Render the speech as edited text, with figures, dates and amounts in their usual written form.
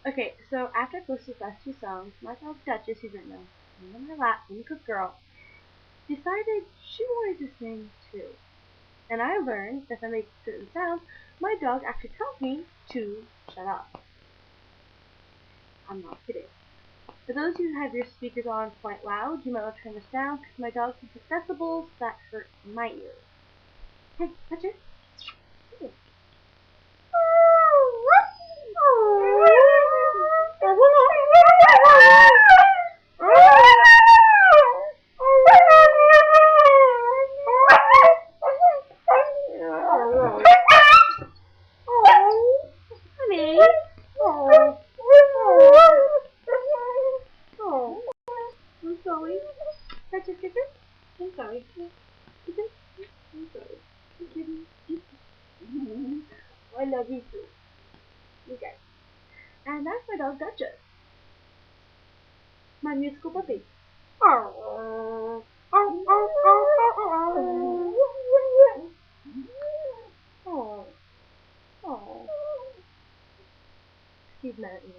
Okay, so after I posted the last two songs, my dog Duchess, who's right now laying on my lap, being a good girl, decided she wanted to sing too. And I learned that if I make certain sounds, my dog actually tells me to shut up. I'm not kidding. For those who have your speakers on quite loud, you might want to turn this down because my dog can pick decibels that hurt my ears. Hey, Duchess. Hey. Honey. Oh, I'm sorry. Duchess, I'm sorry. I'm sorry. I'm kidding. I love you too. Okay. And that's my dog Duchess, my musical puppy. Oh. Oh. Oh. He's mad at me.